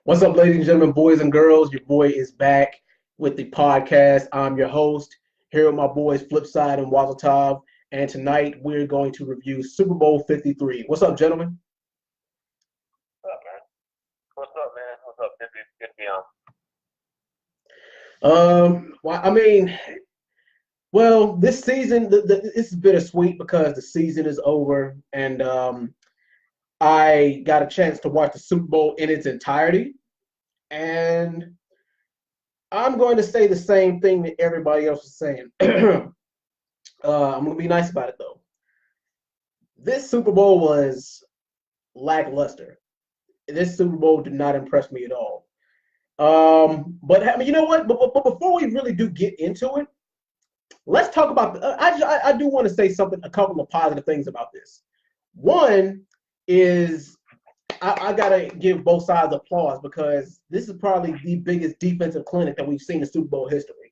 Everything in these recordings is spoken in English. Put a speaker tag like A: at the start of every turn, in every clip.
A: What's up, ladies and gentlemen, boys and girls? Your boy is back with the podcast. I'm your host here with my boys Flipside and Wazatov, and tonight we're going to review Super Bowl 53. What's up, gentlemen?
B: What's up, man? What's up, man? What's up? Good to be on.
A: Well, I mean, well, this season it's bittersweet because the season is over, and I got a chance to watch the Super Bowl in its entirety, and I'm going to say the same thing that everybody else is saying. I'm going to be nice about it though. This Super Bowl was lackluster. This Super Bowl did not impress me at all. But I mean, you know what? But before we really do get into it, let's talk about. I do want to say something. A couple of positive things about this. One is I gotta give both sides applause because this is probably the biggest defensive clinic that we've seen in Super Bowl history.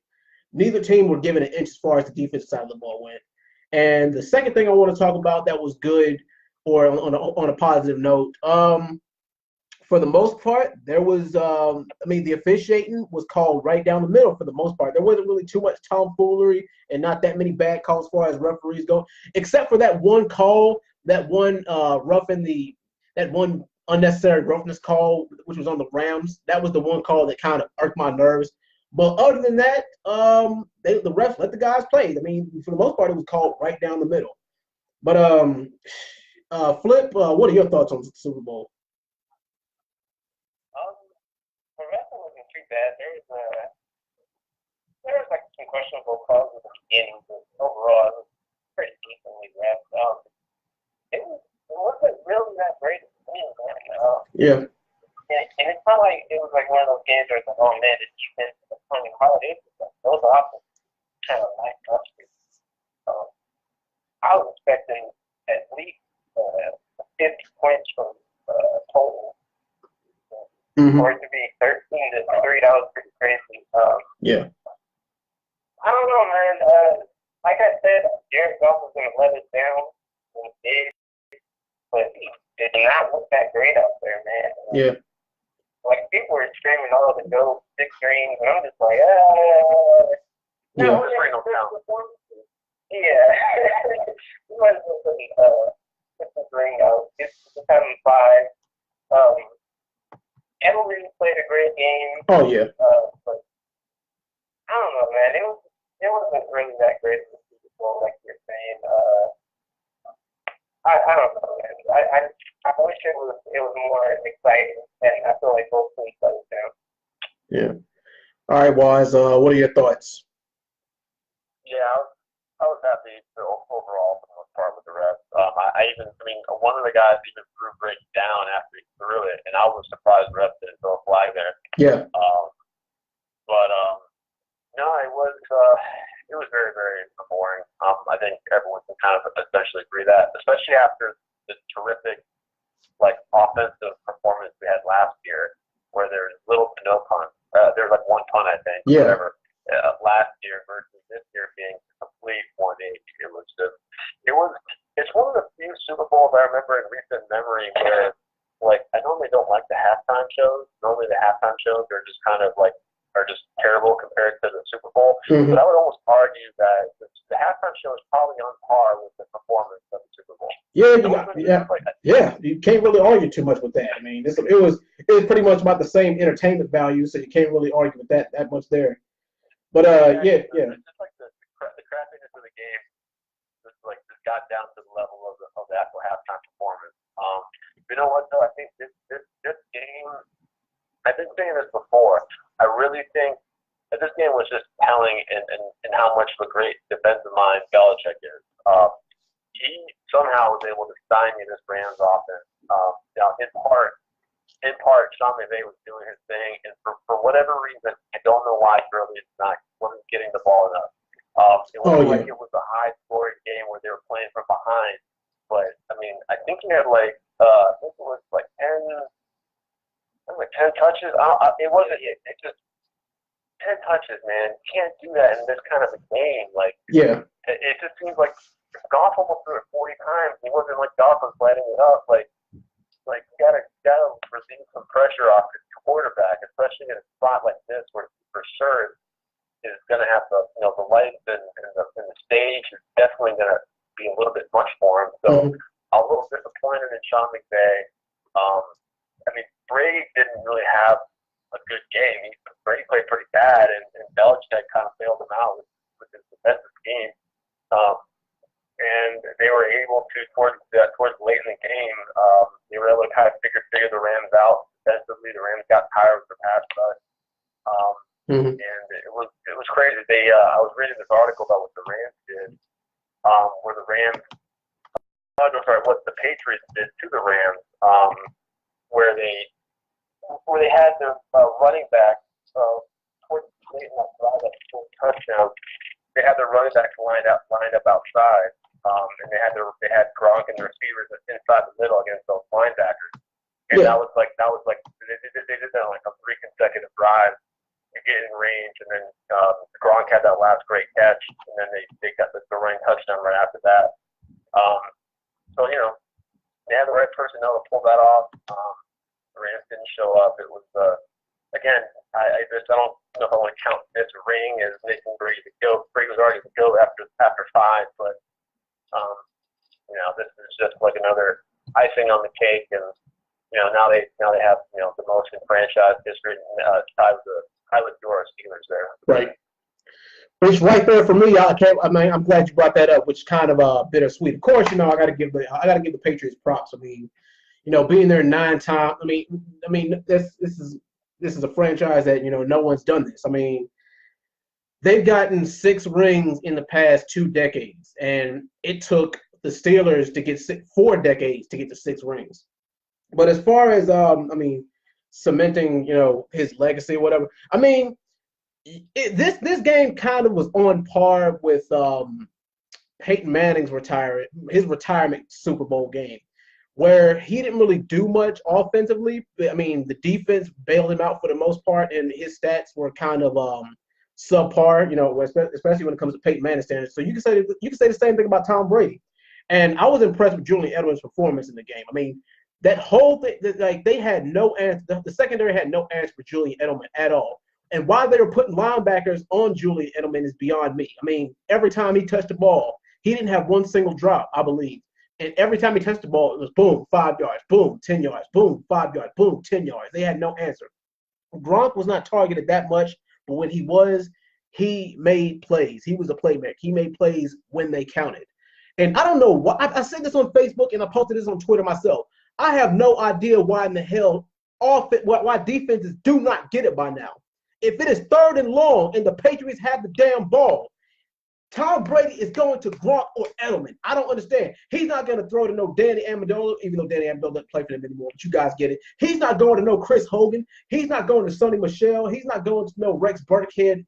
A: Neither team were given an inch as far as the defensive side of the ball went. And the second thing I want to talk about that was good, or on a positive note, for the most part, there was, the officiating was called right down the middle for the most part. There wasn't really too much tomfoolery and not that many bad calls as far as referees go, except for that one call, that one that one unnecessary roughness call, which was on the Rams. That was the one call that kind of irked my nerves. But other than that, the refs let the guys play. I mean, for the most part, it was called right down the middle. But Flip, what are your thoughts on the Super Bowl?
B: Um, the wrestling wasn't too bad. There was like some questionable calls at the beginning, but overall it was pretty decently ref. It wasn't really that great of a game, man.
A: Yeah.
B: And it's not like it was like one of those games where it's like, oh man, the defense is playing hard. It was like those offenses kind of lackluster. Um, I was expecting at least 50 points from total.
A: Mm-hmm.
B: For it to be 13-3, that was pretty crazy.
A: Yeah.
B: I don't know, man. Like I said, Jared Goff was going to let us down when he did, but he did not look that great out there, man.
A: Yeah.
B: Like, people were screaming all the go 6 rings, and I'm just like,
A: Yeah.
B: no, no performances. Yeah. We might as well put this ring out. It's 7-5. Emery played a great game.
A: Oh yeah.
B: But I don't know, man. It wasn't really that great of a Super Bowl, like you're saying. I don't know, man. I wish it was more exciting, and I feel like both teams let it down.
A: Yeah. All right, Waz. What are your thoughts?
B: Yeah, I was happy overall for the most part with the refs. One of the guys even threw Brady down after he threw it, and I was surprised the refs didn't throw a flag there.
A: Yeah.
B: But no, it was very, very boring. I think everyone can kind of essentially agree that, especially after the terrific offensive performance we had last year, where there's little to no punt. There's like one punt, I think,
A: Yeah.
B: whatever. Last year versus this year being a complete 180. It's one of the few Super Bowls I remember in recent memory where, I normally don't like the halftime shows. Normally the halftime shows are just kind of are just terrible compared to the Super Bowl.
A: Mm-hmm.
B: But I would almost argue that the halftime show is probably on par with the performance of the Super Bowl.
A: Yeah. You can't really argue too much with that. I mean, it was pretty much about the same entertainment value, so you can't really argue with that much there. But
B: It's just like the crappiness of the game just got down to the level of the actual halftime performance. You know what though? I think this game, I've been saying this before. I really think that this game was just telling in how much of a great defensive mind Belichick is. He somehow was able to stymie this Rams offense. In part, Sean McVay was doing his thing, and for whatever reason, I don't know why Gurley wasn't getting the ball enough. It wasn't like it was a high-scoring game where they were playing from behind, but I mean, I think he had I think it was 10 touches. It wasn't. It just 10 touches, man. You can't do that in this kind of a game. It just seems like Goff almost threw it 40 times. It wasn't like Goff was letting it up. like gotta relieve some pressure off his quarterback, especially in a spot like this where for sure is going to have the lights and the stage is definitely going to be a little bit much for him. So I'm a little disappointed in Sean McVay. I mean, Brady didn't really have a good game. Brady played pretty bad, and Belichick kind of bailed him out with his defensive scheme. And they were able to, towards late in the game, they were able to kind of figure the Rams out defensively. The Rams got tired of the pass rush. And it was crazy. I was reading this article about what the Rams did, where the Rams, what the Patriots did to the Rams, where they had their running back towards late in that drive, that touchdown. They had their running backs lined up outside, and they had Gronk and the receivers inside the middle against those linebackers. And that was like they did that on like a 3 consecutive drives to get in range, and then Gronk had that last great catch, and then they got the running touchdown right after that. So they had the right personnel to pull that off. The Rams didn't show up. It was again, I don't know if I want to count this ring as making Brady the GOAT. Brady was already the GOAT after 5, but this is just like another icing on the cake, and now they have the most in franchise history, tied with your Steelers there.
A: Right. Which right there for me, I'm glad you brought that up, which is kind of bittersweet. Of course, I got to give the Patriots props. I mean, being there 9 times. I mean, this is a franchise that no one's done this. I mean, they've gotten 6 rings in the past 2 decades, and it took the Steelers to get 4 decades to get to 6 rings. But as far as cementing his legacy or whatever, I mean, this game kind of was on par with Peyton Manning's retirement Super Bowl game, where he didn't really do much offensively. I mean, the defense bailed him out for the most part, and his stats were kind of subpar, especially when it comes to Peyton Manning standards. So you can say the same thing about Tom Brady. And I was impressed with Julian Edelman's performance in the game. I mean, that whole thing, they had no answer. The secondary had no answer for Julian Edelman at all. And why they were putting linebackers on Julian Edelman is beyond me. I mean, every time he touched the ball, he didn't have one single drop, I believe. And every time he touched the ball, it was boom, 5 yards, boom, 10 yards, boom, 5 yards, boom, 10 yards. They had no answer. Gronk was not targeted that much, but when he was, he made plays. He was a playmaker. He made plays when they counted. And I don't know why. I said this on Facebook, and I posted this on Twitter myself. I have no idea why in the hell why defenses do not get it by now. If it is 3rd and long and the Patriots have the damn ball, Tom Brady is going to Gronk or Edelman. I don't understand. He's not going to throw to no Danny Amendola, even though Danny Amendola doesn't play for them anymore, but you guys get it. He's not going to no Chris Hogan. He's not going to Sonny Michel. He's not going to no Rex Burkhead,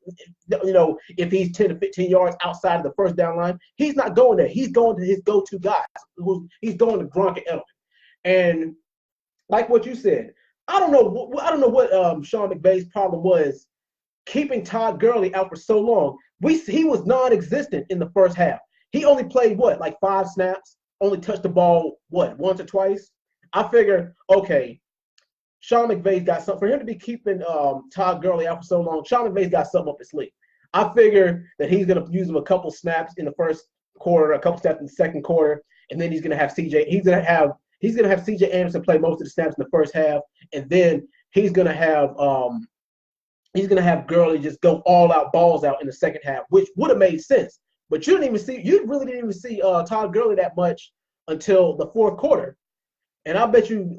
A: if he's 10 to 15 yards outside of the first down line. He's not going there. He's going to his go-to guys. He's going to Gronk and Edelman. And like what you said, I don't know what Sean McVay's problem was keeping Todd Gurley out for so long. He was non-existent in the first half. He only played like 5 snaps, only touched the ball once or twice. I figured, okay, Sean McVay's got something for him to be keeping Todd Gurley out for so long. Sean McVay's got something up his sleeve. I figured that he's going to use him a couple snaps in the first quarter, a couple snaps in the second quarter, and then he's going to have CJ Anderson play most of the snaps in the first half, and then he's going to have Gurley just go all out, balls out in the second half, which would have made sense. But you really didn't even see Todd Gurley that much until the 4th quarter. And I'll bet you,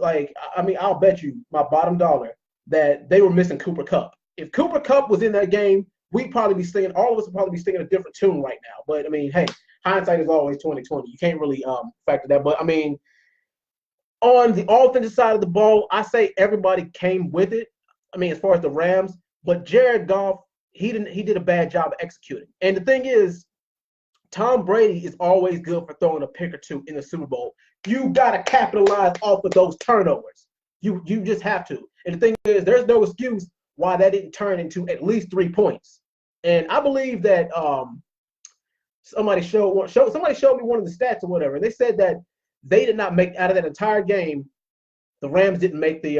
A: my bottom dollar that they were missing Cooper Kupp. If Cooper Kupp was in that game, all of us would probably be singing a different tune right now. But I mean, hey, hindsight is always 20/20. You can't really factor that. But I mean, on the offensive side of the ball, I say everybody came with it. I mean, as far as the Rams, but Jared Goff, he did a bad job of executing. And the thing is, Tom Brady is always good for throwing a pick or two in the Super Bowl. You gotta capitalize off of those turnovers. You just have to. And the thing is, there's no excuse why that didn't turn into at least 3 points. And I believe that somebody showed me one of the stats or whatever. And they said that they did not make out of that entire game. the Rams didn't make the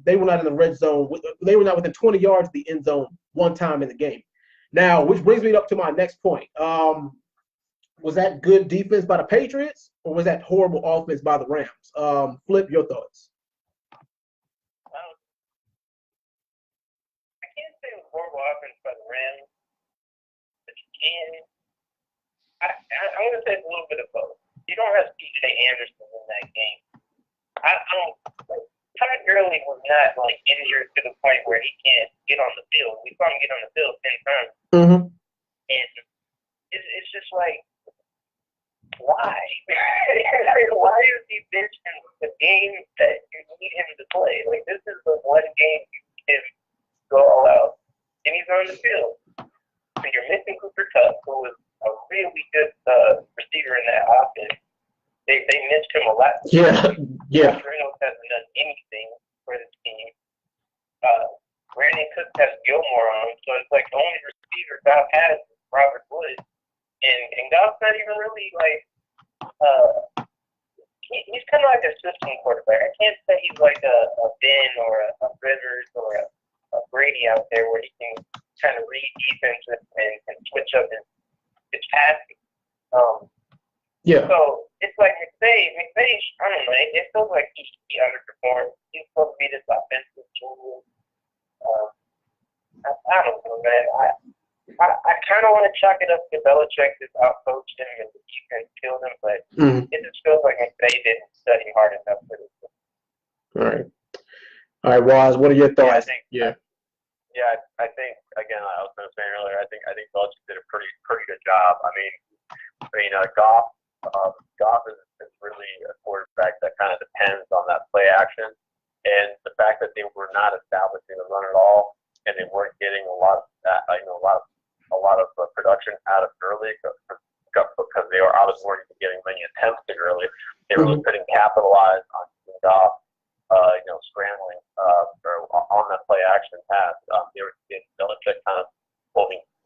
A: they were not in the red zone. They were not within 20 yards of the end zone one time in the game. Now, which brings me up to my next point. Was that good defense by the Patriots, or was that horrible offense by the Rams? Flip, your thoughts.
B: I can't say it was horrible offense by the Rams, but you can. I'm going to say it's a little bit of both. You don't have C.J. Anderson in that game. I don't. Todd Gurley was not like injured to the point where he can't get on the field. We saw him get on the field 10 times, and it's just like, why? Why is he benching the game that you need him to play? Like, this is the one game you can go all out, and he's on the field. So you're missing Cooper Kupp, who was a really good receiver in that offense. They missed him a lot.
A: Yeah.
B: Reynolds hasn't done anything for the team. Brandon Cook has Gilmore on him, so it's like the only receiver Goff has is Robert Woods. And Goff's not even really like he's kind of like a system quarterback. I can't say he's like a Ben or a Rivers or a Brady out there where he can kind of read defense and switch up his passing. So it's like McVay, I don't know, it feels like he underperformed. He's supposed to be this offensive tool. I don't know, man. I kind of want to chalk it up to Belichick just outcoached him and the defense killed him, but it just feels like McVay didn't study hard enough for this.
A: All right, Waz, what are your thoughts?
B: Yeah, I think again, I was going to say earlier, I think Belichick did a pretty good job. I mean, Goff is really a quarterback that kind of depends on that play action, and the fact that they were not establishing the run at all, and they weren't getting a lot of that, a lot of production out of Gurley because they were obviously weren't even getting many attempts to Gurley. They really couldn't capitalize on Goff, scrambling or on that play action pass. They were getting Belichick kind of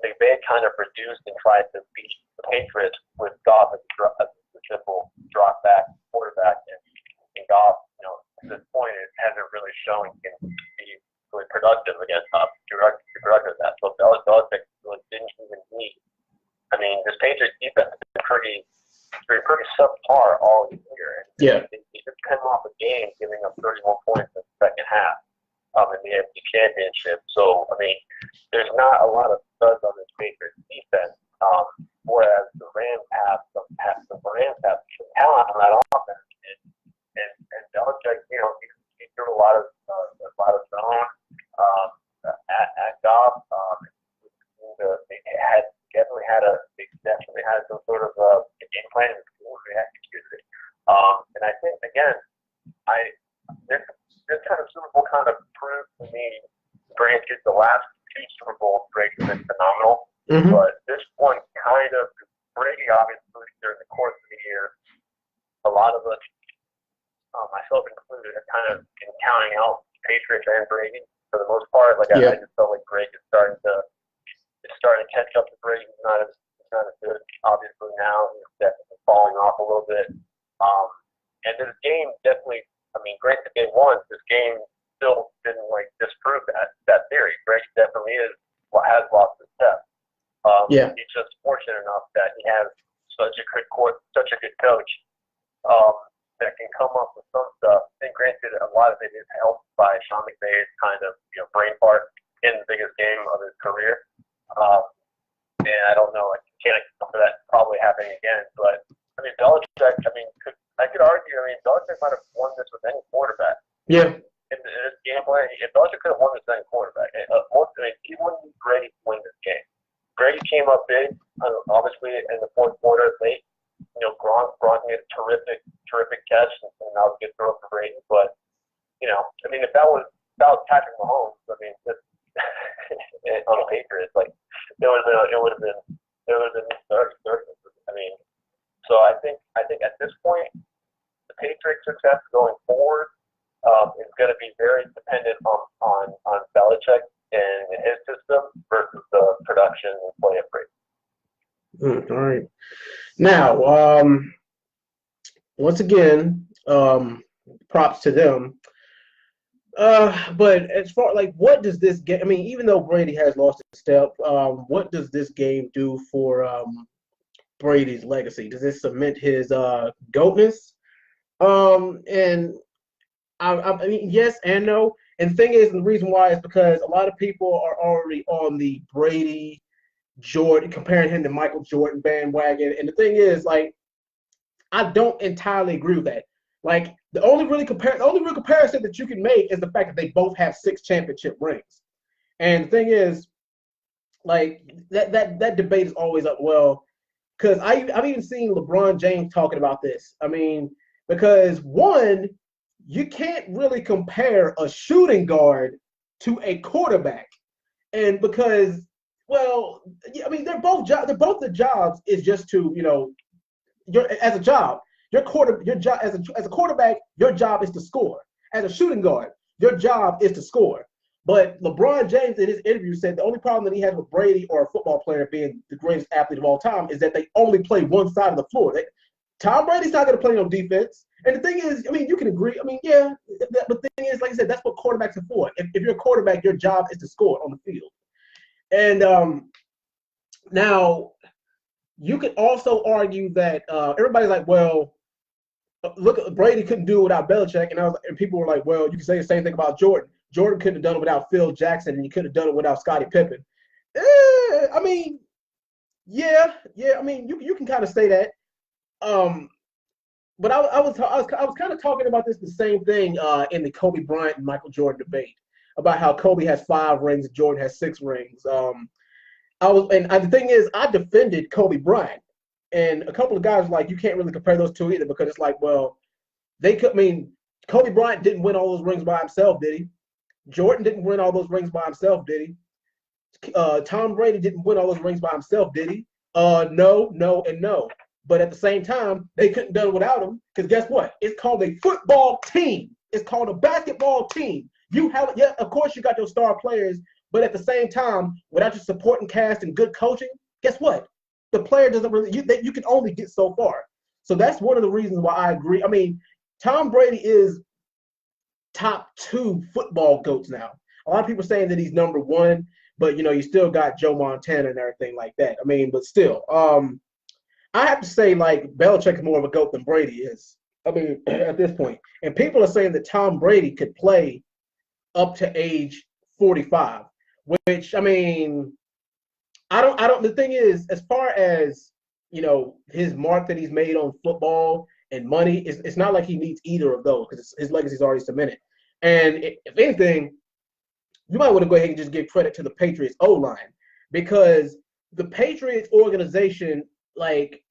B: they kind of reduced and tried to beat the Patriots with Goff as a simple drop back quarterback, and Goff, at this point, it hasn't really shown he can be really productive against directed that. So Belichick really didn't even need. I mean, this Patriots defense has been pretty subpar all year. They just came off a game giving up 31 points in the second half in the AFC Championship. So, I mean, there's not a lot of studs on this Patriots defense. Whereas the Rams have some talent on that offense, and Belichick, he threw a lot of zone at Goff. They definitely had some sort of game plan and they executed it. And I think again, this kind of Super Bowl kind of proved to me, granted, the last two Super Bowls Brady's been phenomenal, but this one kind of Brady obviously during the course of the year, a lot of us, myself included, are kind of counting out Patriots and Brady for the most part. Like I just felt like Brady is starting to catch up to Brady. He's not as good. Obviously now he's definitely falling off a little bit. And this game definitely, I mean, granted game one, this game still didn't disprove that theory. Brady definitely has lost his step. He's just fortunate enough that he has such a good coach that can come up with some stuff. And granted, a lot of it is helped by Sean McVay's kind of brain fart in the biggest game of his career. And I don't know, I can't account for that probably happening again. But I mean, Belichick, I could argue, Belichick might have won this with any quarterback.
A: Yeah.
B: In this game plan, if Belichick could have won this with any quarterback, he wouldn't need Brady to win this game. Brady came up big, obviously in the fourth quarter late. Gronk made a terrific catch, and that was a good throw for Brady. But if that was Patrick Mahomes, on the Patriots, it would have been 30. So I think at this point, the Patriots' success going forward is going to be very dependent on Belichick and his system versus the production and play of Brady.
A: All right. Now, once again, props to them. But as far like what does this game? I mean, even though Brady has lost a step, what does this game do for Brady's legacy? Does it cement his goatness? And I mean, yes and no. And the thing is, and the reason why is because a lot of people are already on the Brady Jordan, comparing him to Michael Jordan bandwagon. And the thing is, like, I don't entirely agree with that. Like, the only real comparison that you can make is the fact that they both have 6 championship rings. And the thing is, like, that debate is always up. Well, because I've even seen LeBron James talking about this. I mean, because one, you can't really compare a shooting guard to a quarterback, and because, well, I mean, they're both the jobs is just to, your as a job, your job as a quarterback, your job is to score. As a shooting guard, your job is to score. But LeBron James in his interview said the only problem that he has with Brady or a football player being the greatest athlete of all time is that they only play one side of the floor. Tom Brady's not going to play no defense. And the thing is, I mean, you can agree. I mean, yeah, but the thing is, like I said, that's what quarterbacks are for. If you're a quarterback, your job is to score on the field. And now you could also argue that everybody's like, well, look, Brady couldn't do it without Belichick, and people were like, well, you can say the same thing about Jordan. Jordan couldn't have done it without Phil Jackson, and he couldn't have done it without Scottie Pippen. I mean, yeah. I mean, you can kind of say that. But I was kind of talking about this the same thing in the Kobe Bryant and Michael Jordan debate about how Kobe has 5 rings and Jordan has 6 rings. The thing is, I defended Kobe Bryant, and a couple of guys were like, you can't really compare those two either because it's like, well, they could. I mean, Kobe Bryant didn't win all those rings by himself, did he? Jordan didn't win all those rings by himself, did he? Tom Brady didn't win all those rings by himself, did he? No, no, and no. But at the same time, they couldn't done it without him because guess what? It's called a football team. It's called a basketball team. You have, yeah, of course you got your star players, but at the same time, without your supporting cast and good coaching, guess what? The player doesn't really. You can only get so far. So that's one of the reasons why I agree. I mean, Tom Brady is top 2 football goats now. A lot of people saying that he's number 1, but you still got Joe Montana and everything like that. I mean, but still, I have to say, like, Belichick is more of a GOAT than Brady is. I mean, at this point. And people are saying that Tom Brady could play up to age 45, which, I mean, the thing is, as far as, his mark that he's made on football and money, it's not like he needs either of those because his legacy is already cemented. And if anything, you might want to go ahead and just give credit to the Patriots O-line because the Patriots organization, like,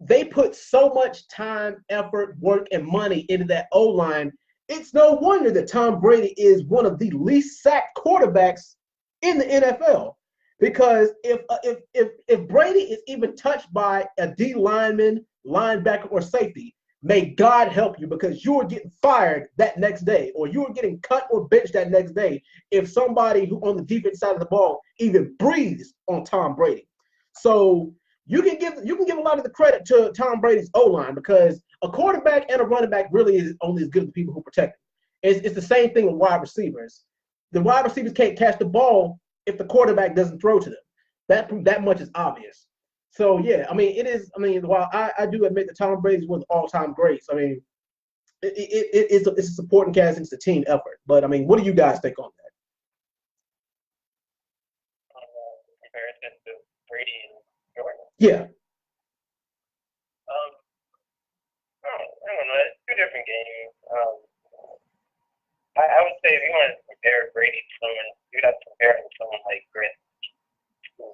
A: they put so much time, effort, work, and money into that O-line. It's no wonder that Tom Brady is one of the least sacked quarterbacks in the NFL. Because if Brady is even touched by a D lineman, linebacker, or safety, may God help you because you are getting fired that next day, or you are getting cut or benched that next day if somebody who on the defense side of the ball even breathes on Tom Brady. So you can give a lot of the credit to Tom Brady's O-line because a quarterback and a running back really is only as good as the people who protect it. It's the same thing with wide receivers. The wide receivers can't catch the ball if the quarterback doesn't throw to them. That much is obvious. So yeah, I mean, it is. I mean, while I do admit that Tom Brady is one of the all-time greats, I mean, it's a supporting cast. It's a team effort. But I mean, what do you guys think on that?
B: Comparison to Brady and Jordan.
A: Yeah.
B: I don't know. It's 2 different games. I would say if you want to compare Brady to someone, you'd have to compare him to someone like Grit, who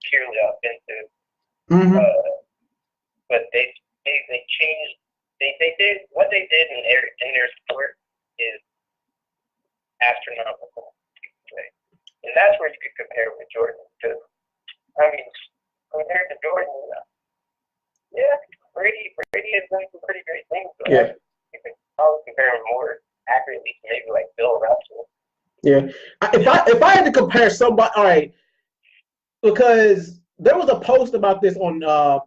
B: purely offensive.
A: Mm-hmm.
B: But they changed. They did what they did in their sport is astronomical. And that's where you could compare with Jordan too. I mean, compared to Jordan, yeah, Brady has done some pretty great things. But
A: yeah,
B: you could probably compare him more accurately to maybe like Bill Russell.
A: Yeah. If I had to compare somebody, all right, because there was a post about this on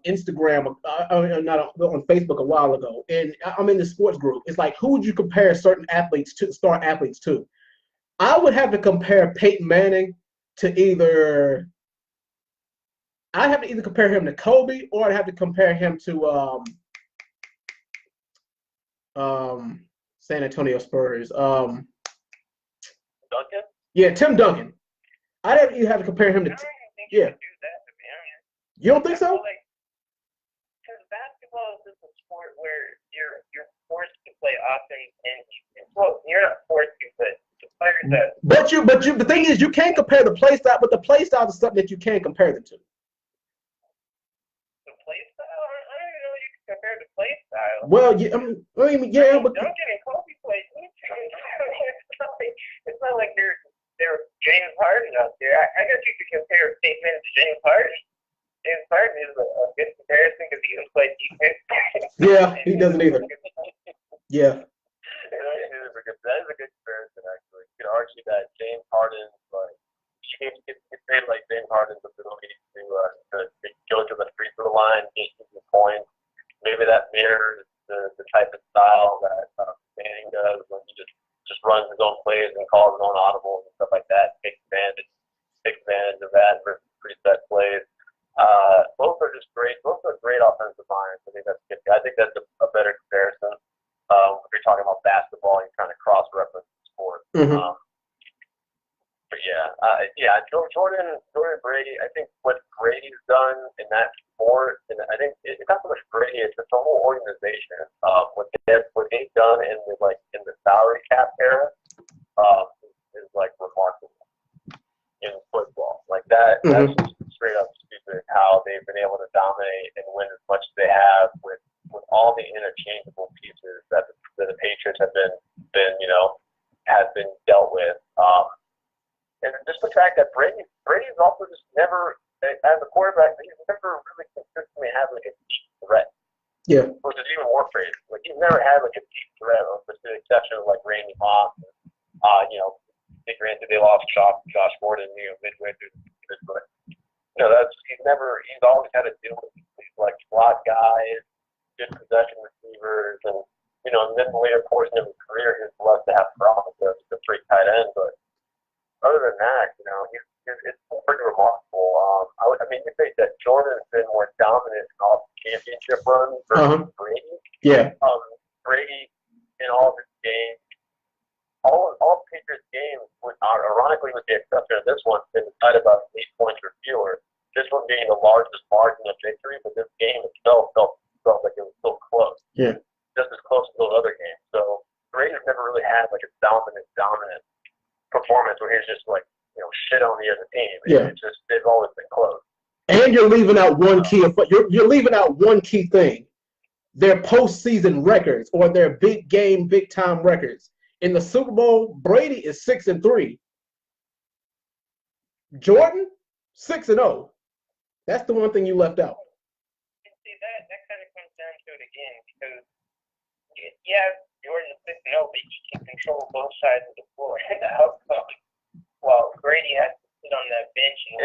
A: Instagram, not on Facebook a while ago, and I'm in the sports group. It's like, who would you compare certain athletes to, star athletes to? I would have to compare Peyton Manning to either. I'd have to either compare him to Kobe, or I'd have to compare him to San Antonio Spurs.
B: Duncan?
A: Yeah, Tim Duncan. I'd have, you have to compare him
B: I
A: to.
B: don't even think you
A: Yeah,
B: can do that, to be honest.
A: you don't think
B: I feel
A: so?
B: like, because basketball is just a sport where you're forced to play offense and defense. Well, you're not forced to, but the players that
A: But you, the thing is, you can't compare the play style, but the play style is something that you can compare them to.
B: the play style, I don't even know if you can compare the play style.
A: Well, yeah, I mean, yeah, but
B: Duncan and Kobe played defense. It's not like they're James Harden out there. I guess you could compare Peyton Manning to James Harden. James Harden is a good comparison because he doesn't play defense.
A: yeah, he doesn't either. Yeah.
B: That is a good comparison, actually. You could argue that James Harden's like you can say like James Harden's ability to go to the free throw line, get the points. Maybe that mirrors the type of style that Manning does when he just runs his own plays and calls his own audibles and stuff like that. Takes advantage of that versus preset plays. Both are just great. Both are great offensive minds. I think that's good. I think that's a better comparison. If you're talking about basketball, you're trying to cross-reference the sport.
A: Mm-hmm.
B: But yeah, Jordan Brady. I think what Brady's done in that sport, and I think it's not so much Brady; it's the whole organization. What they've done in the salary cap era is like remarkable in football. Like that,
A: Mm-hmm.
B: that's just straight up stupid how they've been able to dominate and win as much as they have with all the interchangeable pieces that the Patriots have been dealt with. And just the fact that Brady's also just never, as a quarterback, he's never really consistently had like a deep threat.
A: Yeah.
B: Which is even more crazy. Like he's never had like a deep threat, with the exception of like Randy Moss. Granted they lost Josh Gordon, midway through the season, but he's always had to deal with these like slot guys, good possession receivers, and in the later portion of his career, he's blessed to have problems with the three tight end, but other than that, it's pretty remarkable. I mean, you think that Jordan has been more dominant in all the championship runs versus Brady.
A: Yeah.
B: Brady in all of his games, all Patriots games, ironically with the exception of this one, been decided about 8 points or fewer. This one being the largest margin of victory, but this game itself felt like it was still close.
A: Yeah.
B: Just as close as those other games. So Brady's never really had like a dominant performance where he's just like shit on the other team.
A: Yeah.
B: They've always been close.
A: And you're leaving out one key. You're leaving out one key thing: their postseason records or their big game, big time records. In the Super Bowl, Brady is 6-3. Jordan 6-0. That's the one thing you left out.
B: And see that kind of comes down to it again because Jordan is 6-0, but he can control both sides of the floor and the outcome. While Brady has to sit on that bench and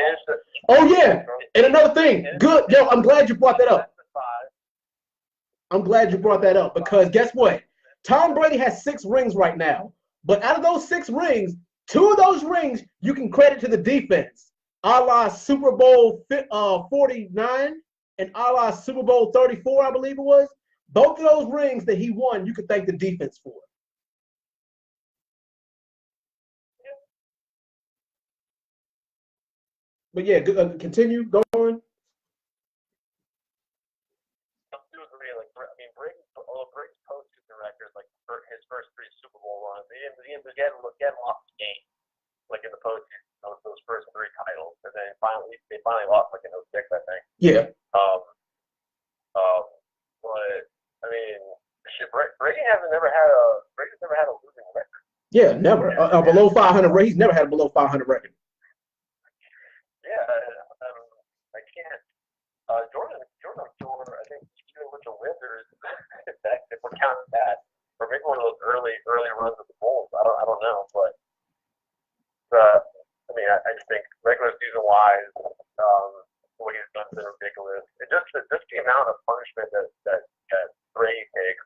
A: oh yeah, and another thing, good, yo, I'm glad you brought that up. I'm glad you brought that up because guess what? Tom Brady has 6 rings right now, but out of those 6 rings, 2 of those rings you can credit to the defense, a la Super Bowl 49 and a la Super Bowl 34, I believe it was. Both of those rings that he won, you could thank the defense for. But yeah, continue, go on.
B: Brady's postseason record, like his first 3 Super Bowl runs, he hadn't lost the game, like in the postseason, those first 3 titles, and then they finally lost like in 06, I think.
A: Yeah.
B: But I mean, Brady's never had a losing record.
A: Yeah, never. Below 500. He's never had a below 500 record.
B: Yeah, I can't. Jordan, I'm sure. I think even with the Wizards, if we're counting that, or maybe one of those early runs of the Bulls. I don't know, but I mean, I just think regular season wise, what he's done is ridiculous. And just the amount of punishment that Brady takes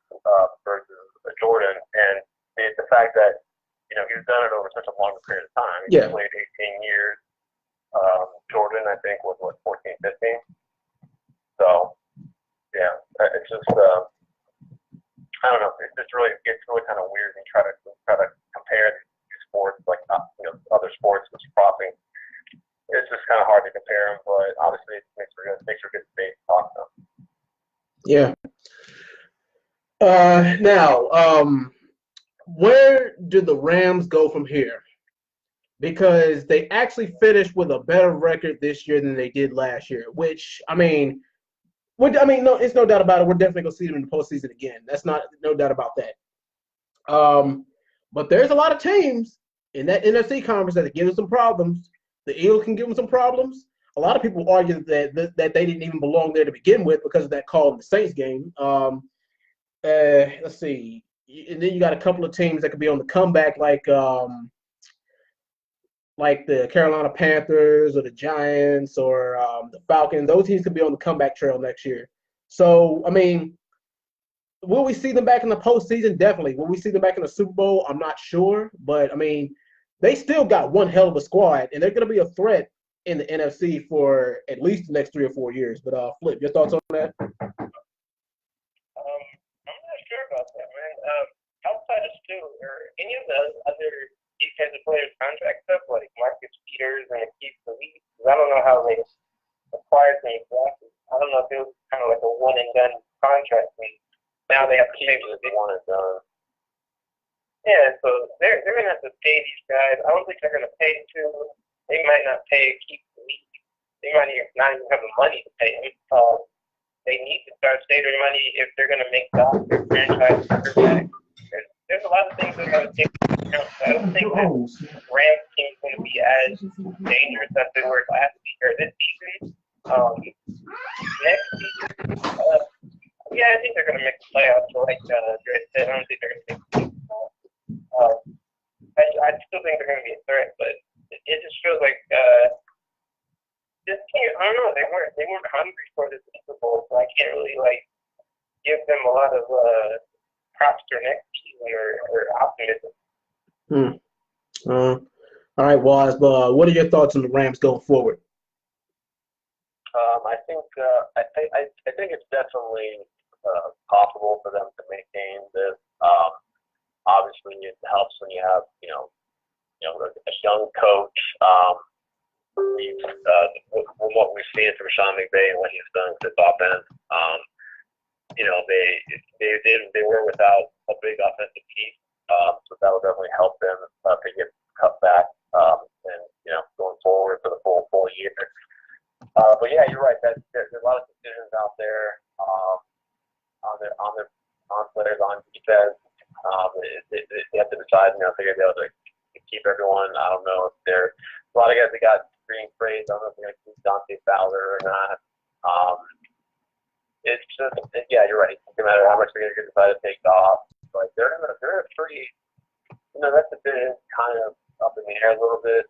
B: versus Jordan, and the fact that he's done it over such a long period of time. He's played 18 years. Jordan, I think, was 14, 15. So yeah, it's just I don't know. It just really gets really kind of weird when you try to compare these sports like other sports with crossing. It's just kind of hard to compare them, but obviously it makes for good debate to talk about.
A: Yeah. Now, where do the Rams go from here? Because they actually finished with a better record this year than they did last year, which, no, it's no doubt about it. We're definitely going to see them in the postseason again. That's no doubt about that. But there's a lot of teams in that NFC conference that give them some problems. The Eagles can give them some problems. A lot of people argue that they didn't even belong there to begin with because of that call in the Saints game. Let's see. And then you got a couple of teams that could be on the comeback, like the Carolina Panthers or the Giants or the Falcons. Those teams could be on the comeback trail next year. So, will we see them back in the postseason? Definitely. Will we see them back in the Super Bowl? I'm not sure. But, they still got one hell of a squad, and they're going to be a threat in the NFC for at least the next 3 or 4 years. But, Flip, your thoughts on that?
C: I'm not sure about that, man. Outside of Stu, or any of the other defensive players' contract stuff, like Marcus Peters and Keith Lee, I don't know how they acquired them exactly. I don't know if it was kind of like a one-and-done contract. Now they have to pay for the one and done. Yeah, so they're going to have to pay these guys. I don't think they're going to pay Stu. They might not pay Keith Lee. They might not even have the money to pay him. They need to start saving money if they're going to make Doc their franchise quarterback. There's a lot of things that are going to take into account. I don't think that Rams team is going to be as dangerous as they were last year or this season. Next season, I think they're going to make the playoffs. So like Dred said, I don't think they're going to make the playoffs. I still think they're going to be a threat, but it just feels like this team. I don't know. They weren't hungry for the Super Bowl, so I can't really give them a lot of props for next season or optimism.
A: All right, Waz. What are your thoughts on the Rams going forward?
B: I think it's definitely possible for them to maintain this. Obviously, it helps when you have a young coach. What we've seen from Sean McVay and what he's done with this offense. They were without a big offensive piece, so that will definitely help them to get cut back and going forward for the full year. But yeah, you're right. There's a lot of decisions out there on players on defense. They have to decide. If they're gonna be able to keep everyone. I don't know if they're a lot of guys that got green praise. I don't know if they're gonna keep Dante Fowler or not. It's just you're right. No matter how much they're gonna decide to take off, but they're a pretty. That's a bit kind of up in the air a little bit.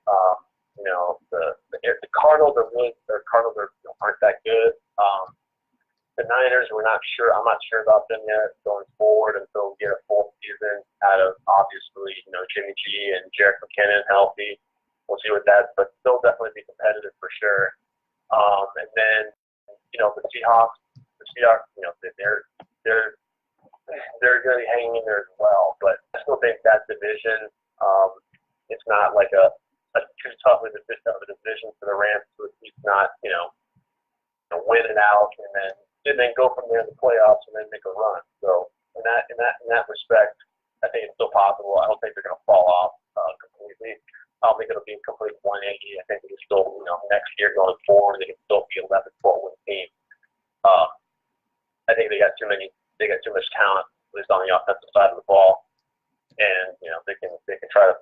B: The Cardinals aren't that good. The Niners, we're not sure. I'm not sure about them yet going forward until we get a full season out of obviously Jimmy G and Jerick McKinnon healthy. We'll see what that, but still definitely be competitive for sure. And then the Seahawks, they're really hanging in there as well. But I still think that division, it's not like a too tough of a division for the Rams to at least not win it out and then go from there in the playoffs and then make a run. So in that respect, I think it's still possible. I don't think they're going to fall off completely. I don't think it'll be a complete 180. I think they can still, next year going forward, they can still be 11, 12 win team. I think they got too much talent, at least on the offensive side of the ball, and they can try to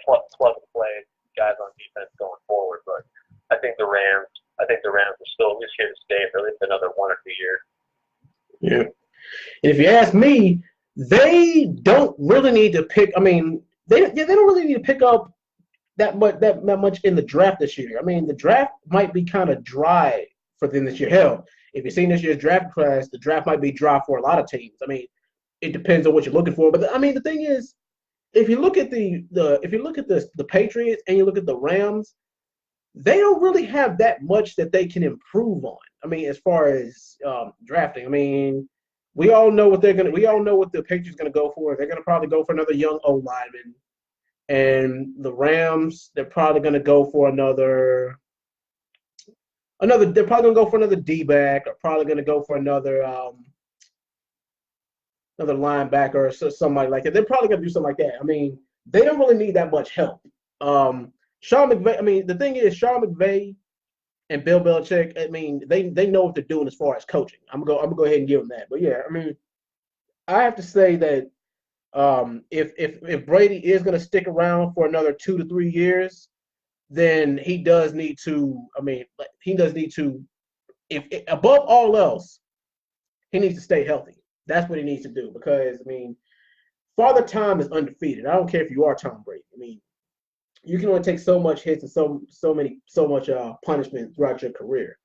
B: plug and play guys on defense going forward. But I think the Rams are still at least here to stay for at least another 1 or 2 years.
A: Yeah, and if you ask me, they don't really need to pick. They don't really need to pick up. that much in the draft this year. I mean, the draft might be kind of dry for them this year. Hell, if you've seen this year's draft class, the draft might be dry for a lot of teams. I mean, it depends on what you're looking for. But I mean, the thing is, if you look at the Patriots and you look at the Rams, they don't really have that much that they can improve on. I mean, as far as drafting, I mean, we all know what the Patriots gonna go for. They're gonna probably go for another young O lineman, and the Rams, they're probably gonna go for another. They're probably gonna go for another D-back, or probably gonna go for another linebacker or somebody like that. They're probably gonna do something like that. I mean, they don't really need that much help. Sean McVay. I mean, the thing is, Sean McVay and Bill Belichick. I mean, they know what they're doing as far as coaching. I'm gonna go ahead and give them that. But yeah, I mean, I have to say that if Brady is gonna stick around for another 2 to 3 years, then he does need to. I mean, he does need to. If above all else, he needs to stay healthy. That's what he needs to do because I mean, Father Time is undefeated. I don't care if you are Tom Brady. I mean, you can only take so much hits and so much punishment throughout your career.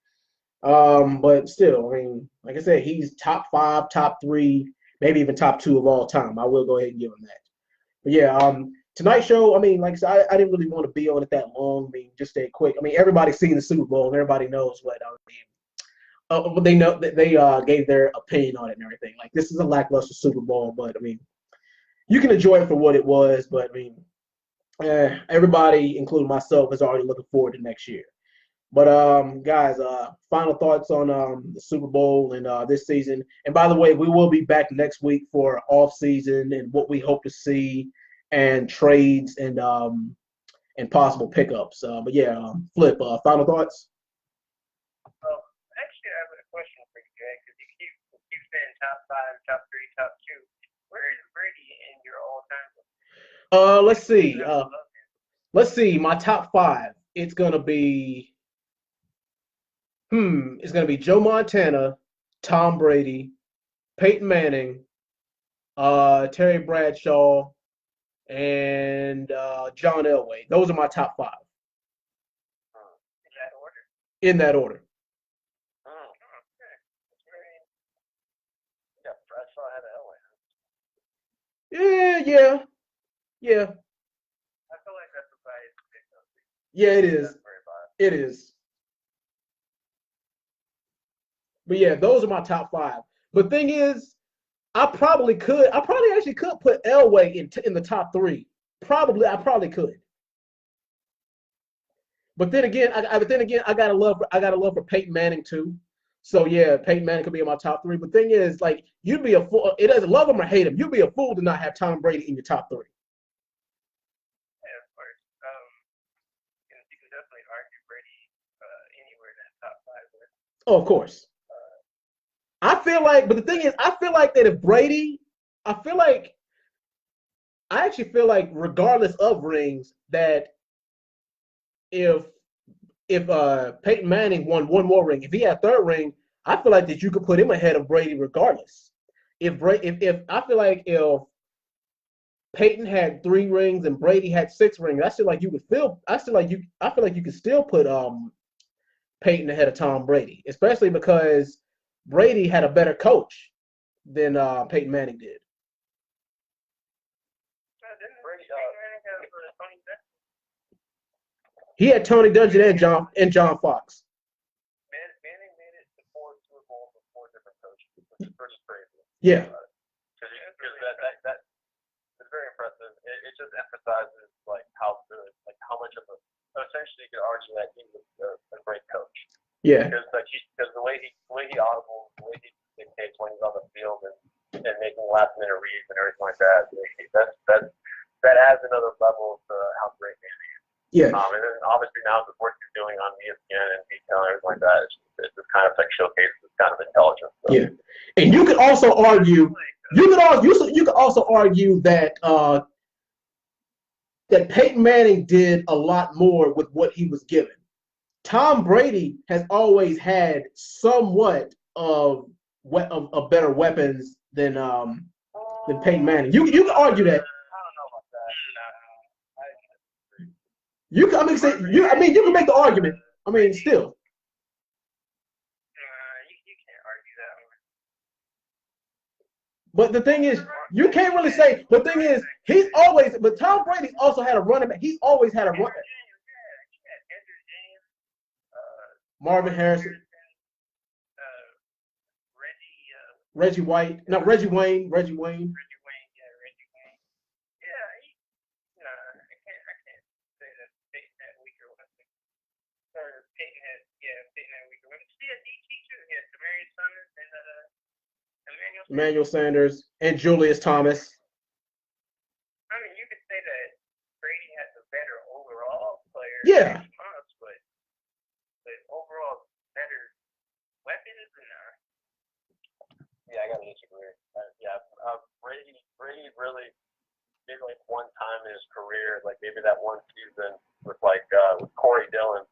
A: But still, I mean, like I said, he's top 5, top 3, maybe even top 2 of all time. I will go ahead and give him that. But yeah, tonight's show. I mean, like I said, I didn't really want to be on it that long. I mean, just stay quick. I mean, everybody's seen the Super Bowl and everybody knows what I mean. They know that they gave their opinion on it and everything. Like this is a lackluster Super Bowl, but I mean, you can enjoy it for what it was. But I mean, everybody, including myself, is already looking forward to next year. But guys, final thoughts on the Super Bowl and this season. And by the way, we will be back next week for off season and what we hope to see and trades and possible pickups. But yeah, Flip. Final thoughts.
C: Actually, I have a question for you, Jay, because you keep saying top 5, top 3, top 2. Where is Brady in your all-time?
A: Let's see. Let's see. My top 5. It's gonna be. It's gonna be Joe Montana, Tom Brady, Peyton Manning, Terry Bradshaw, and John Elway. Those are my top 5.
C: In that order?
A: In that order.
B: Yeah, Bradshaw had Elway.
A: Yeah.
C: I feel like that's a biased pick.
A: Yeah, it is. It is. But yeah, those are my top 5. But thing is, I probably actually could put Elway in the top 3. I probably could. But then again, I got a love for Peyton Manning too. So yeah, Peyton Manning could be in my top 3. But thing is, like, you'd be a fool. It doesn't love him or hate him. You'd be a fool to not have Tom Brady in your top 3.
C: Yeah, of course. You can definitely argue Brady anywhere in that top 5 list.
A: Oh, of course. I feel like, but the thing is, I feel like that if Brady, I actually feel like regardless of rings, that if Peyton Manning won one more ring, if he had 3rd ring, I feel like that you could put him ahead of Brady regardless. If I feel like if Peyton had 3 rings and Brady had 6 rings, I feel like you could still put Peyton ahead of Tom Brady, especially because Brady had a better coach than Peyton Manning did. He had Tony Dungy and John Fox.
B: Manning made it to 4 Super Bowls with 4 different coaches, which is pretty crazy.
A: Yeah.
B: Because that is very impressive. It just emphasizes like how good, like how much of a. Essentially, you could argue that he was a great coach.
A: Yeah.
B: Because the way he audibles, the way he dictates when he's on the field and making last minute reads and everything like that. That adds another level to how great Manning is.
A: Yeah.
B: And then obviously now the work you're doing on ESPN and detail and everything like that, it's just kind of like showcases this kind of intelligence. So.
A: Yeah. And you could also argue that that Peyton Manning did a lot more with what he was given. Tom Brady has always had somewhat of better weapons than Peyton Manning. You can argue that.
C: I don't know about that.
A: You can, I mean, say you. I mean, you can make the argument. I mean, still.
C: You can't argue that one.
A: But the thing is, you can't really say. The thing is, he's always. But Tom Brady's also had a running back. He's always had a run. Marvin Harrison, Reggie White, no Reggie Wayne, Reggie Wayne.
C: Reggie Wayne. Yeah, I can't say that Peyton had weaker weapons. Or Peyton had weaker weapons. He had DT too. He had Demarius Summers and
A: Emmanuel Sanders and Julius Thomas.
C: I mean, you could say that Brady has a better overall player.
A: Yeah.
C: But overall better weapons and
B: Yeah, I gotta disagree. Brady really maybe like one time in his career, like maybe that one season with with Corey Dillon,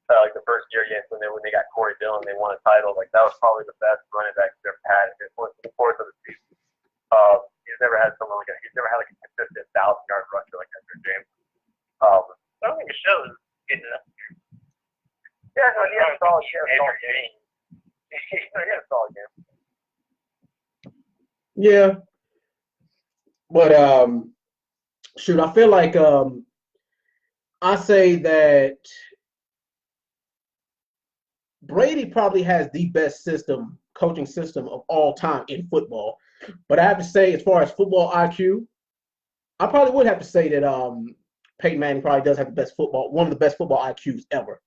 B: like the first year when they got Corey Dillon, they won a title. Like that was probably the best running back he's ever had in the course of the season. He's never had someone he's never had like a consistent 1,000-yard rusher like Edgar James.
C: I don't think it shows getting up here.
B: Yeah, no, he had a solid game. He had a solid game.
A: Yeah. But shoot, I feel like I say that Brady probably has the best coaching system of all time in football. But I have to say, as far as football IQ, I probably would have to say that Peyton Manning probably does have one of the best football IQs ever.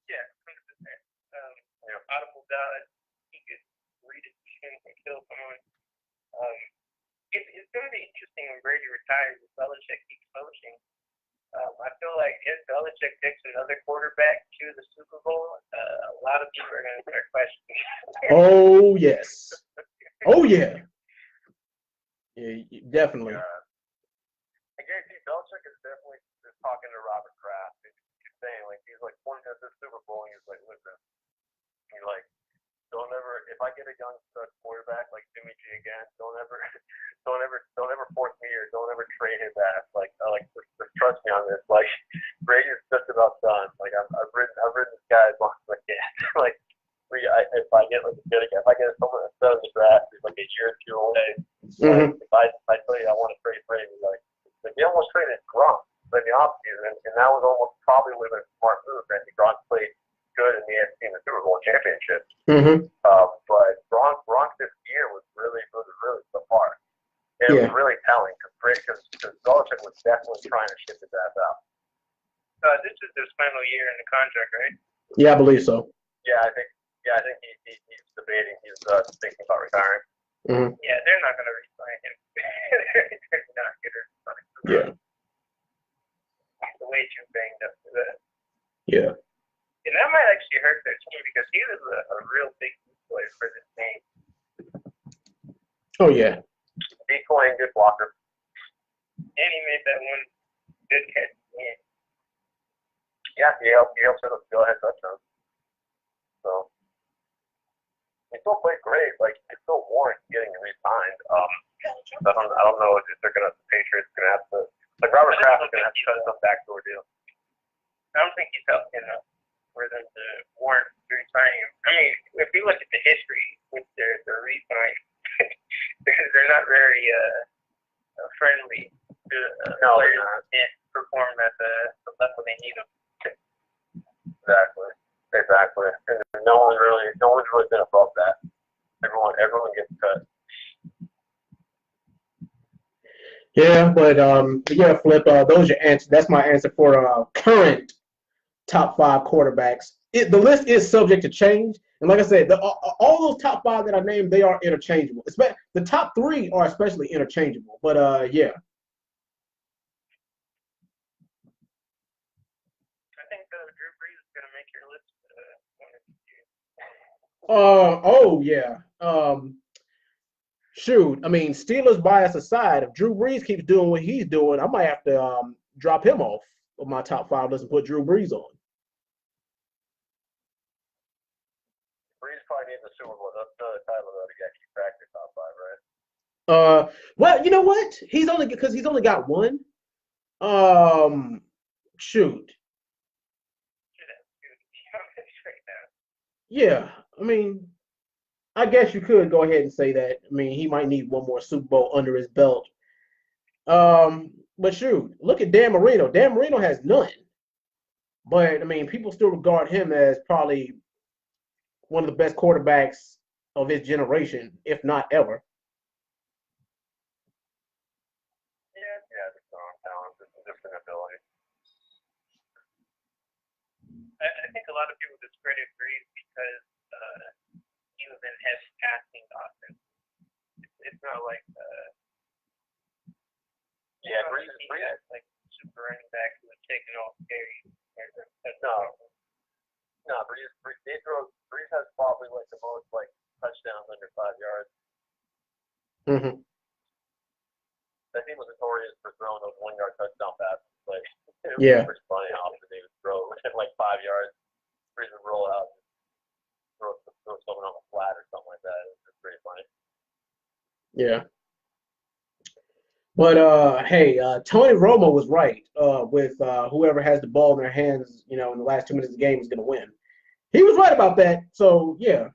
C: Yeah, 100%. Audible God, he could read a defense and kill someone. It's going to be interesting when Brady retires if Belichick keeps coaching. I feel like if Belichick picks another quarterback to the Super Bowl, a lot of people are going to start questioning.
A: Oh, yes. Oh, yeah. Yeah, definitely.
B: I guarantee Belichick is definitely just talking to Robert Kraft. He's saying, like, he's like pointing at the Super Bowl, and he's like, listen, he's like, don't ever, if I get a young stud quarterback like Jimmy G again, don't ever force me or don't ever trade his ass. Just trust me on this. Like, Brady's just about done. Like, I've ridden this guy as long as I can. Like, if I get someone that's in the draft, he's like a year or two away.
A: Mm-hmm.
B: Like, if I tell you I want to trade Brady, like they almost traded Gronk in the offseason, and that was almost probably would have been a smart move. And Gronk played good in the AFC in the Super Bowl championship.
A: Mm-hmm.
B: But Gronk this year was really so far. And it was really telling because Belichick was definitely trying to ship his ass out.
C: This is his final year in the contract, right?
A: Yeah, I believe so.
B: Yeah, I think he's debating. He's thinking about retiring.
A: Mm-hmm.
C: Yeah, they're not going to re-sign him. They're not going to re-sign him.
A: Yeah.
C: He's way too banged up for that.
A: Yeah.
C: And that might actually hurt their team because he was a real big player for this team.
A: Oh, yeah.
B: Decoy and good blocker.
C: And he made that one good catch.
B: Yeah, he helped set up the go-ahead touchdown. So he still played great. Like, he still warrants getting re-signed. I don't know if the Patriots gonna have to, like, Robert Kraft is gonna have to cut some backdoor deal.
C: I don't think he's helped enough for them to warrant re-signing him. I mean, if you look at the history with their re-sign, because they're not very friendly to players that can't perform at the level they need them.
B: Exactly. And no one's really been above that. Everyone gets cut.
A: Yeah, but yeah, Flip. Those are your answers. That's my answer for current top 5 quarterbacks. The list is subject to change, and like I said, all those top 5 that I named, they are interchangeable. The top 3 are especially interchangeable. But yeah.
C: I think Drew Brees is going to make your list.
A: Oh yeah. Shoot. I mean, Steelers bias aside, if Drew Brees keeps doing what he's doing, I might have to drop him off of my top 5 list and put Drew Brees on.
B: Brees probably needs a Super Bowl. That's the title though to actually crack your top 5, right?
A: Well, you know what? He's only got one. shoot. Yeah, I mean, I guess you could go ahead and say that. I mean, he might need one more Super Bowl under his belt. But shoot, look at Dan Marino. Dan Marino has none. But I mean, people still regard him as probably one of the best quarterbacks of his generation, if not ever.
B: Yeah, the strong talent, the different ability.
C: I think a lot of people discredit Breeze because he was in heavy passing offense. It's not like like super running back who was taking off carries.
B: No, Breeze has probably like the most like touchdowns under 5 yards.
A: Mm-hmm.
B: That team was notorious for throwing those 1 yard touchdown passes. Like it was
A: Yeah.
B: pretty funny how often they would throw at like 5 yards, Breeze would roll out, and throw someone on the flat or something like that. It's pretty funny.
A: Yeah. But hey, Tony Romo was right with whoever has the ball in their hands, in the last 2 minutes of the game is going to win. He was right about that. So yeah,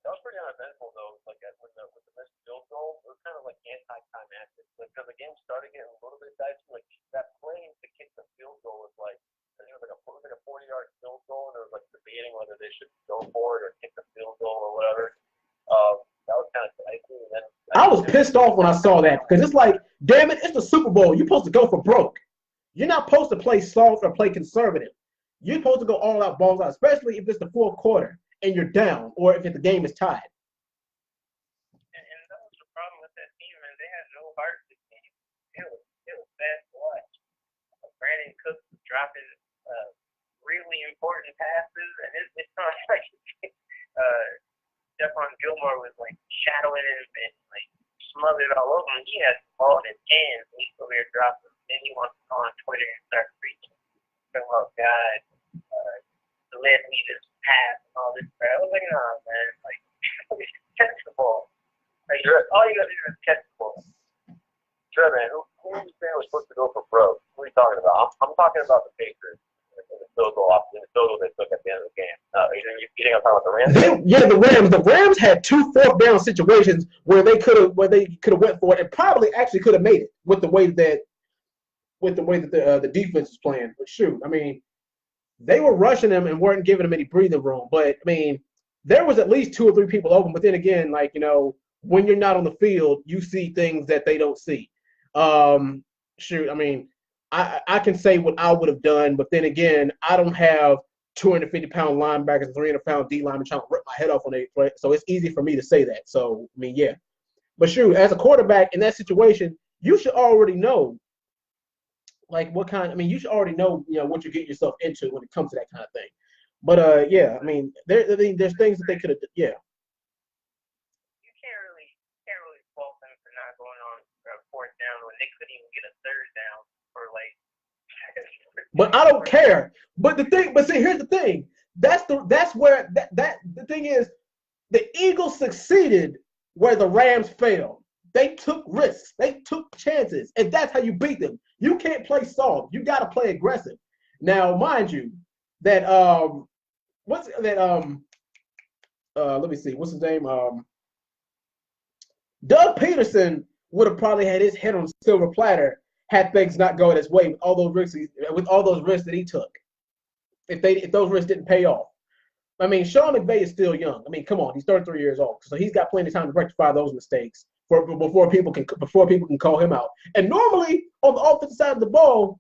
B: That was pretty uneventful though. Like with the missed field goal, it was kind of like anticlimactic. Like because the game started getting a little bit dicey. Like that play to kick the field goal was like I think it was like a 40-yard field goal, and it was like debating whether they should go for it or kick the field goal or whatever. That was kind of dicey. And then
A: I was pissed off when I saw that because it's like, damn it, it's the Super Bowl. You're supposed to go for broke. You're not supposed to play soft or play conservative. You're supposed to go all out, balls out, especially if it's the fourth quarter and you're down or if the game is tied.
C: And that was the problem with that team, man. They had no heart this game. It was bad to watch. Brandon Cooks was dropping really important passes, and it's not like Stephon Gilmore was like shadowing him and like smothered all over him. He had the ball in his hands, and he's over here dropping. Then he wants to go on Twitter and start preaching. Oh God, let me just pass and all this crap. I was like, nah, man, like catch the ball. Like, all you gotta do is catch the ball.
B: DreadMan, who are you saying was supposed to go for broke? What are you talking about? I'm talking about the Patriots and the field goal they took at the end of the game. You think I'm talking about the Rams?
A: Yeah, the Rams. The Rams had 2 fourth down situations where they could have went for it and probably actually could have made it with the way that the defense is playing. But shoot, I mean, they were rushing him and weren't giving him any breathing room. But I mean, there was at least 2 or 3 people open. But then again, like when you're not on the field, you see things that they don't see. Shoot, I mean, I can say what I would have done, but then again, I don't have 250-pound linebackers and 300-pound D linemen trying to rip my head off on a play. So it's easy for me to say that. So I mean, yeah. But shoot, as a quarterback in that situation, you should already know like what kind. I mean, you should already know what you get yourself into when it comes to that kind of thing. But yeah, I mean, there's things that they could have. Yeah.
C: You can't really fault them for not going on fourth down when they couldn't even get a third down for like.
A: But I don't care. But see, here's the thing. That's where the thing is. The Eagles succeeded where the Rams failed. They took risks. They took chances, and that's how you beat them. You can't play soft. You got to play aggressive. Now, mind you, that what's that let me see, what's his name? Doug Peterson would have probably had his head on a silver platter had things not going his way with all those risks that he took. If those risks didn't pay off. I mean, Sean McVay is still young. I mean, come on, he's 33 years old, so he's got plenty of time to rectify those mistakes before people can call him out. And normally on the offensive side of the ball,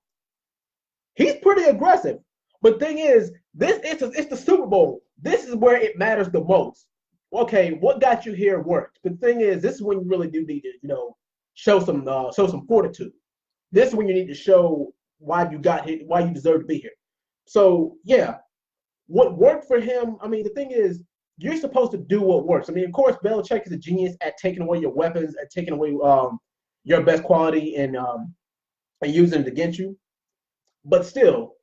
A: he's pretty aggressive. But thing is, it's the Super Bowl. This is where it matters the most. Okay, what got you here worked. But the thing is, this is when you really do need to, show some fortitude. This is when you need to show why you got here, why you deserve to be here. So yeah. What worked for him, I mean, the thing is, you're supposed to do what works. I mean, of course, Belichick is a genius at taking away your weapons, at taking away your best quality and using it against you. But still,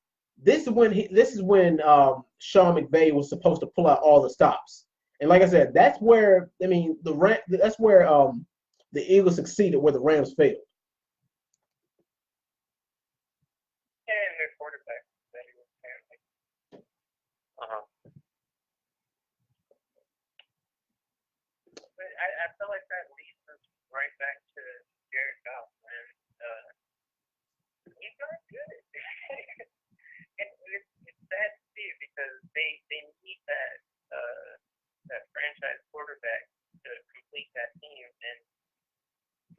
A: this is when Sean McVay was supposed to pull out all the stops. And like I said, that's where the Eagles succeeded where the Rams failed.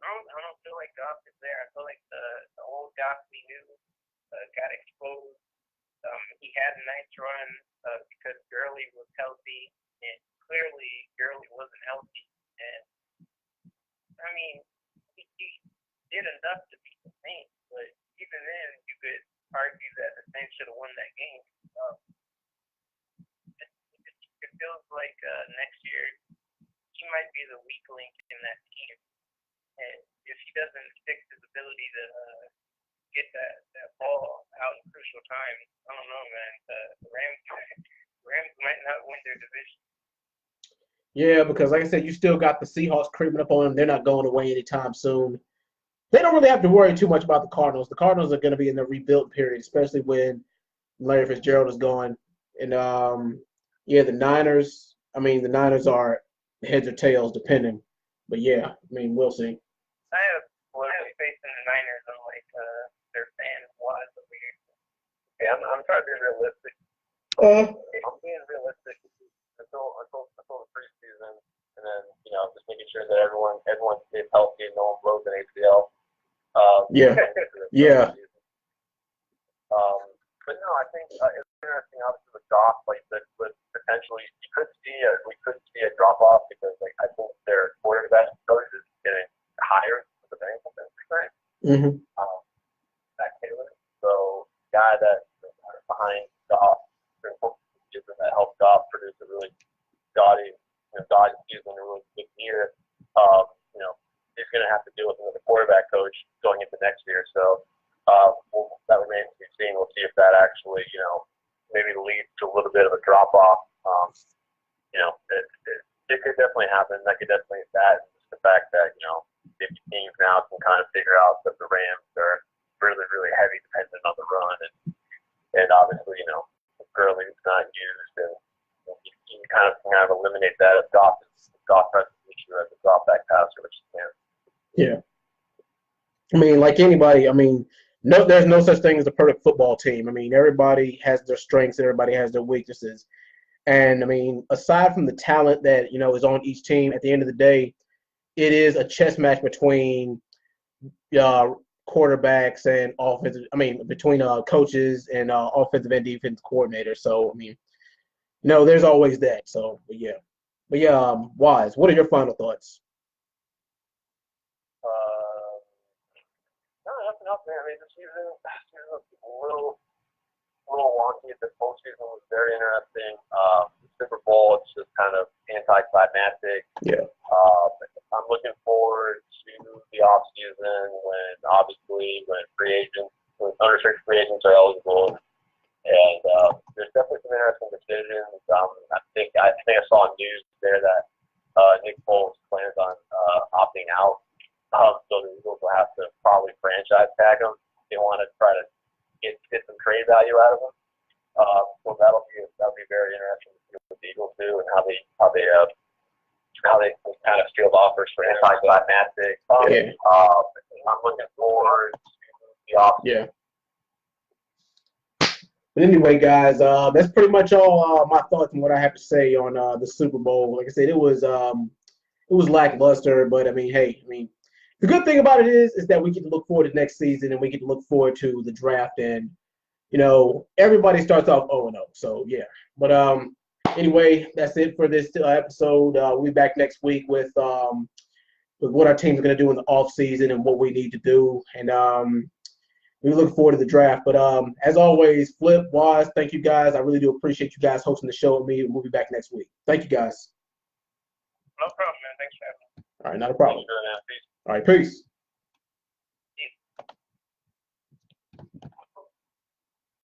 C: I don't feel like Goff is there. I feel like the old Goff we knew got exposed. He had a nice run because Gurley was healthy, and clearly Gurley wasn't healthy. And I mean, he did enough to beat the Saints, but even then, you could argue that the Saints should have won that game. It feels like next year he might be the weak link in that team, and if he doesn't fix his ability to get that ball out in crucial time, I don't know, man. The Rams might not win their division.
A: Yeah, because like I said, you still got the Seahawks creeping up on them. They're not going away anytime soon. They don't really have to worry too much about the Cardinals. The Cardinals are going to be in the rebuild period, especially when Larry Fitzgerald is gone. And yeah, the Niners. I mean, the Niners are heads or tails, depending. But yeah, I mean, we'll see.
C: I have faith in the Niners, unlike their fans was over here.
B: Yeah, I'm trying to be realistic. I'm being realistic until the preseason, and then just making sure that everyone stays healthy and no one blows an ACL.
A: Yeah. Yeah.
B: But no, I think it's interesting. Obviously, with Goff, like that, but potentially we could see a drop off because like I think their quarterback coach is getting higher with the Bengals than
A: Mm-hmm.
B: Zach Taylor. So guy that behind Goff, that helped Goff produce a really gaudy season, a really good year. He's going to have to deal with another quarterback coach going into next year. So that remains to be seen. We'll see if that actually, maybe leads to a little bit of a drop off. It could definitely happen. That could definitely that. Just the fact that if teams now can kind of figure out that the Rams are really, really heavy dependent on the run, and obviously, if Gurley's not used, and you kind of eliminate that if Goff has an issue as a drop back passer, which he can.
A: Yeah. I mean, like anybody, I mean, no, there's no such thing as a perfect football team. I mean, everybody has their strengths, everybody has their weaknesses. And I mean, aside from the talent that, is on each team, at the end of the day, it is a chess match between quarterbacks and offensive, between coaches and offensive and defensive coordinators. So, I mean, there's always that. So, but yeah. Wise, what are your final thoughts?
B: No, nothing else, man. I mean, the season was a little wonky. The postseason was very interesting. The Super Bowl, it's just kind of anticlimactic.
A: Yeah.
B: I'm looking forward to the off season when unrestricted free agents are eligible, and there's definitely some interesting decisions. I think I saw news there that Nick Foles plans on opting out. So the Eagles will have to probably franchise tag him. They want to try to get some trade value out of him. So that'll be very interesting to see what the Eagles do and how they kind of field offers for anticlimactic. I'm looking forward to the off.
A: Yeah. But anyway, guys, that's pretty much all my thoughts and what I have to say on the Super Bowl. Like I said, it was lackluster, but the good thing about it is that we get to look forward to next season and we get to look forward to the draft, and everybody starts off 0-0. So yeah, but anyway, that's it for this episode. We'll be back next week with what our team's going to do in the off season and what we need to do, and we look forward to the draft. But as always, Flip, Wise, thank you guys. I really do appreciate you guys hosting the show with me. We'll be back next week. Thank you guys.
C: No problem, man. Thanks for having me.
A: All right, not a problem.
B: Peace.
A: All right, peace.